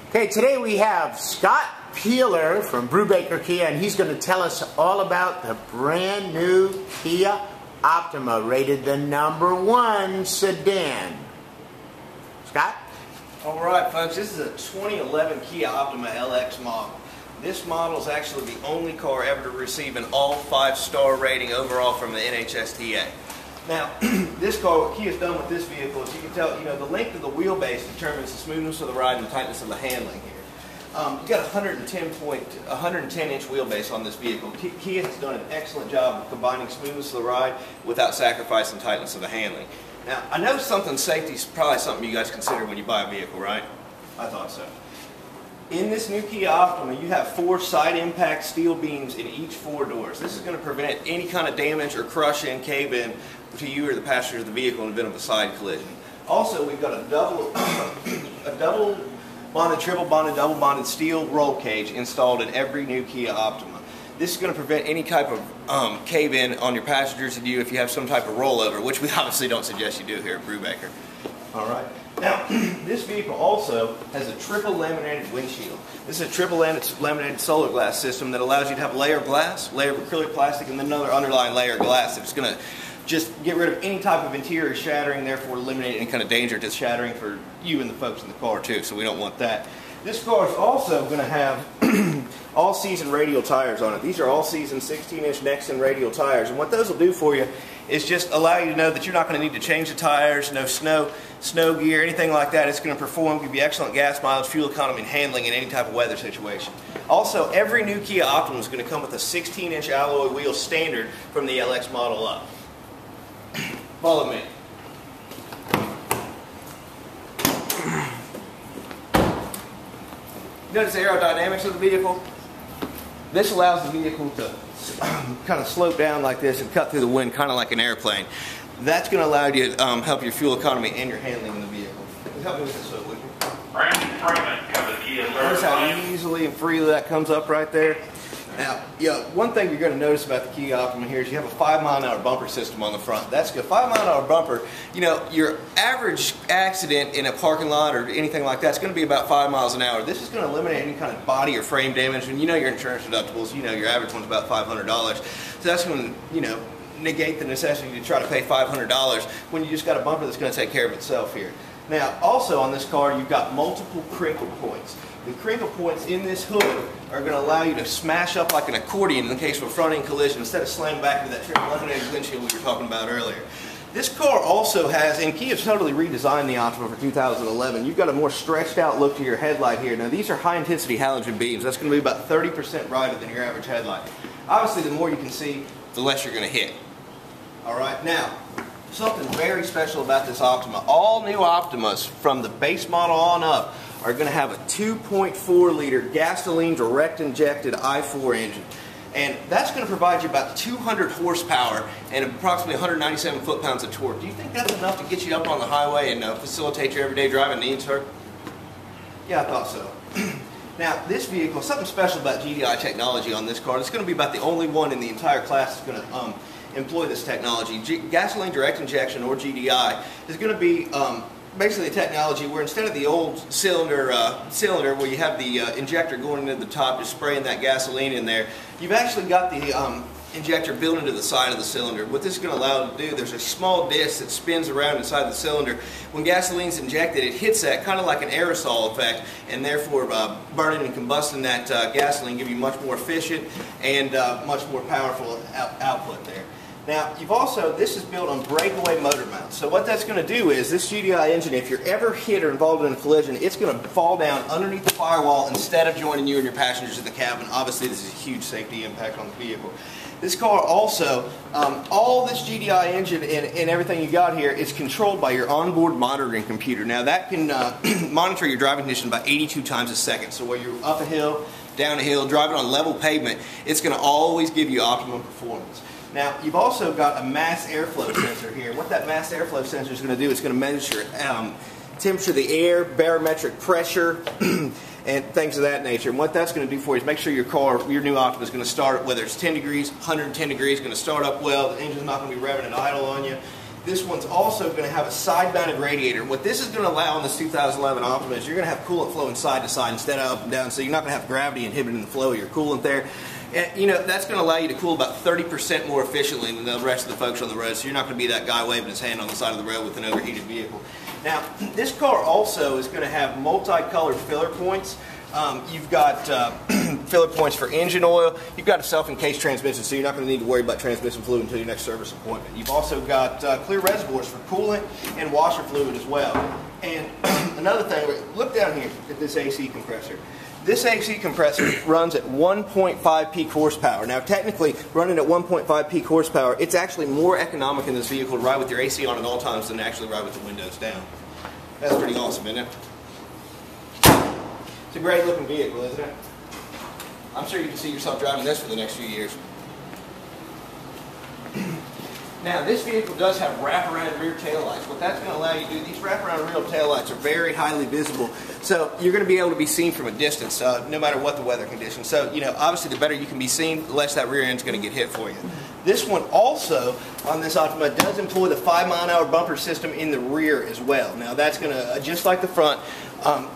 Okay, today we have Scott Peeler from Brewbaker Kia, and he's going to tell us all about the brand new Kia Optima, rated the #1 sedan. Scott? Alright folks, this is a 2011 Kia Optima LX model. This model is actually the only car ever to receive an all 5-star rating overall from the NHTSA. Now, this car, what Kia's done with this vehicle is you can tell, the length of the wheelbase determines the smoothness of the ride and the tightness of the handling here. You've got a 110-inch wheelbase on this vehicle. Kia has done an excellent job of combining smoothness of the ride without sacrificing tightness of the handling. Now, I know safety is probably something you guys consider when you buy a vehicle, right? I thought so. In this new Kia Optima, you have 4 side impact steel beams in each 4 doors. This is going to prevent any kind of damage or crush-in, cave-in to you or the passenger of the vehicle in the event of a side collision. Also, we've got a double bonded, triple bonded, double bonded steel roll cage installed in every new Kia Optima. This is going to prevent any type of cave-in on your passengers and you if you have some type of rollover, which we obviously don't suggest you do here at Brewbaker. Alright. Now, this vehicle also has a triple laminated windshield. This is a triple laminated solar glass system that allows you to have a layer of glass, layer of acrylic plastic, and then another underlying layer of glass that's going to just get rid of any type of interior shattering, therefore eliminate any kind of danger to shattering for you and the folks in the car too, so we don't want that. This car is also going to have all-season radial tires on it. These are all-season 16-inch Nexen radial tires, and what those will do for you is just allow you to know that you're not going to need to change the tires, no snow gear, anything like that. It's going to perform, give you excellent gas mileage, fuel economy, and handling in any type of weather situation. Also, every new Kia Optima is going to come with a 16-inch alloy wheel standard from the LX model up. Follow me. Notice the aerodynamics of the vehicle. This allows the vehicle to kind of slope down like this and cut through the wind kind of like an airplane. That's going to allow you to help your fuel economy and your handling in the vehicle. Help me with this, would you? Notice how easily and freely that comes up right there. Now, one thing you're going to notice about the Kia Optima here is you have a 5-mile-an-hour bumper system on the front. That's good. 5-mile-an-hour bumper, your average accident in a parking lot or anything like that is going to be about 5 miles an hour. This is going to eliminate any kind of body or frame damage. And your insurance deductibles, your average one's about $500. So that's going to, negate the necessity to try to pay $500 when you just got a bumper that's going to take care of itself here. Now, also on this car, you've got multiple crinkle points. The crinkle points in this hood are going to allow you to smash up like an accordion in the case of a front-end collision instead of slamming back into that triple laminated windshield we were talking about earlier. This car also has, and Kia's totally redesigned the Optima for 2011, you've got a more stretched out look to your headlight here. Now these are high-intensity halogen beams. That's going to be about 30% brighter than your average headlight. Obviously, the more you can see, the less you're going to hit. Alright, now, something very special about this Optima. All new Optimas from the base model on up are going to have a 2.4-liter gasoline direct injected i4 engine. And that's going to provide you about 200 horsepower and approximately 197 foot-pounds of torque. Do you think that's enough to get you up on the highway and facilitate your everyday driving needs, sir? Yeah, I thought so. Now, this vehicle, something special about GDI technology on this car. It's going to be about the only one in the entire class that's going to employ this technology. Gasoline direct injection, or GDI, is going to be basically a technology where instead of the old cylinder where you have the injector going into the top, just spraying that gasoline in there, you've actually got the injector built into the side of the cylinder. What this is going to allow it to do, there's a small disc that spins around inside the cylinder. When gasoline is injected, it hits that kind of like an aerosol effect, and therefore burning and combusting that gasoline give you much more efficient and much more powerful output there. Now, this is built on breakaway motor mounts. So what that's going to do is, this GDI engine, if you're ever hit or involved in a collision, it's going to fall down underneath the firewall instead of joining you and your passengers in the cabin. Obviously, this is a huge safety impact on the vehicle. This car also, all this GDI engine and everything you got here is controlled by your onboard monitoring computer. Now, that can monitor your driving condition about 82 times a second. So where you're up a hill, down a hill, driving on level pavement, it's going to always give you optimum performance. Now, you've also got a mass airflow sensor here. What that mass airflow sensor is going to do is going to measure temperature of the air, barometric pressure, and things of that nature. And what that's going to do for you is make sure your new Optima is going to start, whether it's 10 degrees, 110 degrees, going to start up well, the engine's not going to be revving it idle on you. This one's also going to have a side-mounted radiator. What this is going to allow in this 2011 Optima is you're going to have coolant flowing side to side instead of up and down, so you're not going to have gravity inhibiting the flow of your coolant there. And, you know, that's going to allow you to cool about 30% more efficiently than the rest of the folks on the road, so you're not going to be that guy waving his hand on the side of the road with an overheated vehicle. Now, this car also is going to have multicolored filler points. You've got filler points for engine oil. You've got a self-encased transmission, so you're not going to need to worry about transmission fluid until your next service appointment. You've also got clear reservoirs for coolant and washer fluid as well. And another thing, look down here at this AC compressor. This AC compressor runs at 1.5 peak horsepower. Now, technically, running at 1.5 peak horsepower, it's actually more economic in this vehicle to ride with your AC on at all times than to actually ride with the windows down. That's pretty awesome, isn't it? It's a great looking vehicle, isn't it? I'm sure you can see yourself driving this for the next few years. Now, this vehicle does have wraparound rear taillights. What that's going to allow you to do, these wraparound rear taillights are very highly visible. So you're going to be able to be seen from a distance, no matter what the weather conditions. So, you know, obviously the better you can be seen, the less that rear end's going to get hit for you. This one also, on this Optima, does employ the 5-mile-an-hour bumper system in the rear as well. Now, that's going to, just like the front,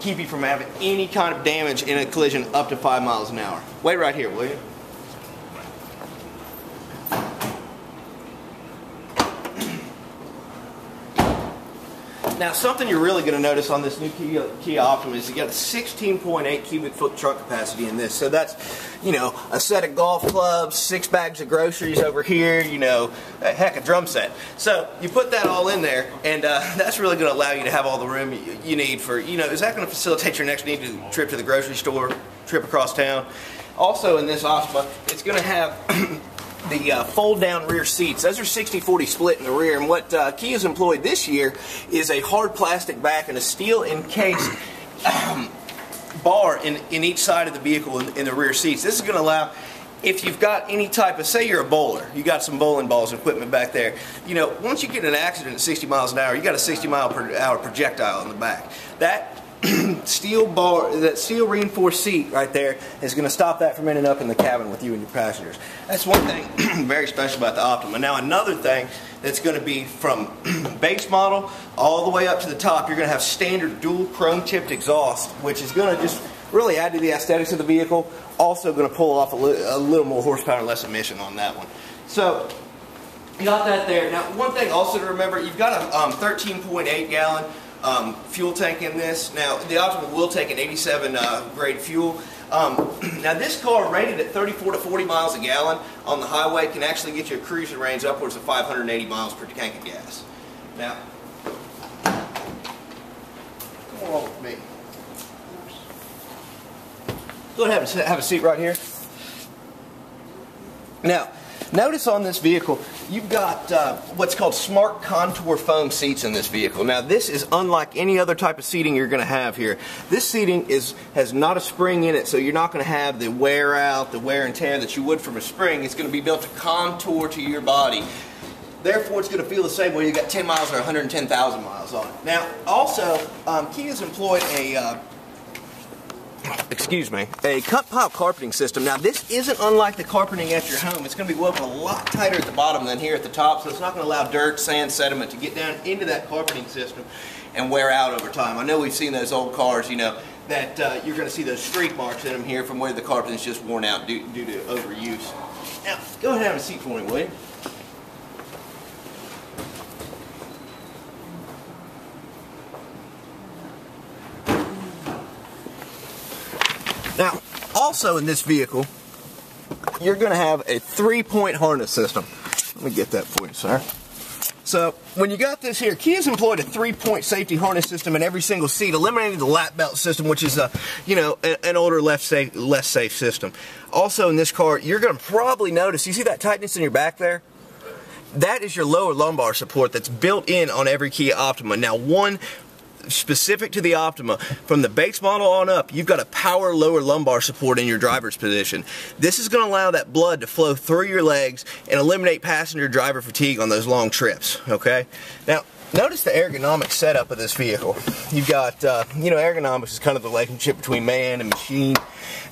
keep you from having any kind of damage in a collision up to 5 miles an hour. Wait right here, will you? Now, something you're really going to notice on this new Kia Optima is you got a 16.8 cubic foot truck capacity in this. So that's, you know, a set of golf clubs, 6 bags of groceries over here, you know, heck, a drum set. So you put that all in there, and that's really going to allow you to have all the room you need for, you know, is that going to facilitate your next trip to the grocery store, trip across town? Also in this Optima, it's going to have the fold-down rear seats. Those are 60-40 split in the rear, and what Kia's employed this year is a hard plastic back and a steel encased bar in each side of the vehicle in the rear seats. This is going to allow, if you've got any type of, say you're a bowler, you got some bowling balls and equipment back there, you know, once you get in an accident at 60 miles an hour, you got a 60-mile-per-hour projectile in the back. That steel bar, that steel reinforced seat right there is going to stop that from ending up in the cabin with you and your passengers. That's one thing very special about the Optima. Now, another thing that's going to be from base model all the way up to the top, you're going to have standard dual chrome tipped exhaust, which is going to just really add to the aesthetics of the vehicle. Also going to pull off a little more horsepower and less emission on that one. So you got that there. Now, one thing also to remember, you've got a 13.8 gallon fuel tank in this. Now, the Optima will take an 87 grade fuel. Now, this car rated at 34 to 40 miles a gallon on the highway can actually get you a cruising range upwards of 580 miles per tank of gas. Now, come along with me. Go ahead and have a seat right here. Now, notice on this vehicle, you've got what's called smart contour foam seats in this vehicle. Now, this is unlike any other type of seating you're going to have here. This seating has not a spring in it, so you're not going to have the wear out, the wear and tear that you would from a spring. It's going to be built to contour to your body. Therefore, it's going to feel the same way you got 10 miles or 110,000 miles on it. Now, also, Kia's employed a cut pile carpeting system. Now, this isn't unlike the carpeting at your home. It's going to be woven a lot tighter at the bottom than here at the top, so it's not going to allow dirt, sand, sediment to get down into that carpeting system and wear out over time. I know we've seen those old cars, you know, that you're going to see those streak marks in them here from where the carpeting is just worn out due to overuse. Now, go ahead and have a seat for me, will you? Now, also in this vehicle, you're going to have a 3-point harness system. Let me get that for you, sir. So, when you got this here, Kia's employed a 3-point safety harness system in every single seat, eliminating the lap belt system, which is an older, less safe system. Also in this car, you're going to probably notice, you see that tightness in your back there? That is your lower lumbar support that's built in on every Kia Optima. Now, one specific to the Optima, from the base model on up, you've got a power lower lumbar support in your driver's position. This is going to allow that blood to flow through your legs and eliminate passenger driver fatigue on those long trips, okay? Now, Notice the ergonomic setup of this vehicle. You've got, ergonomics is kind of the relationship between man and machine.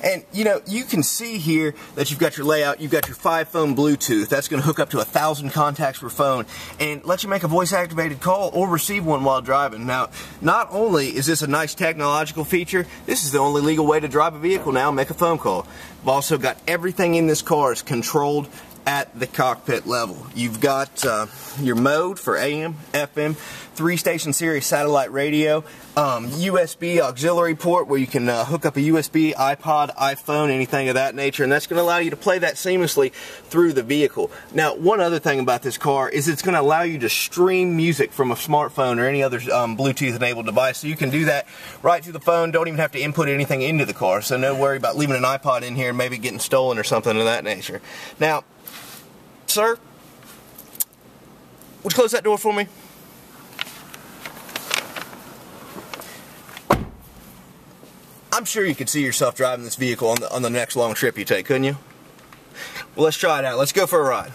And, you can see here that you've got your layout, you've got your 5-phone Bluetooth. That's going to hook up to 1,000 contacts per phone and let you make a voice-activated call or receive one while driving. Now, not only is this a nice technological feature, this is the only legal way to drive a vehicle now and make a phone call. We've also got everything in this car is controlled at the cockpit level. You've got your mode for AM, FM, 3-station series satellite radio, USB auxiliary port where you can hook up a USB, iPod, iPhone, anything of that nature, and that's going to allow you to play that seamlessly through the vehicle. Now, one other thing about this car is it's going to allow you to stream music from a smartphone or any other Bluetooth-enabled device, so you can do that right through the phone, don't even have to input anything into the car, so no worry about leaving an iPod in here and maybe getting stolen or something of that nature. Now, sir, would you close that door for me? I'm sure you could see yourself driving this vehicle on the next long trip you take, couldn't you? Well, let's try it out. Let's go for a ride.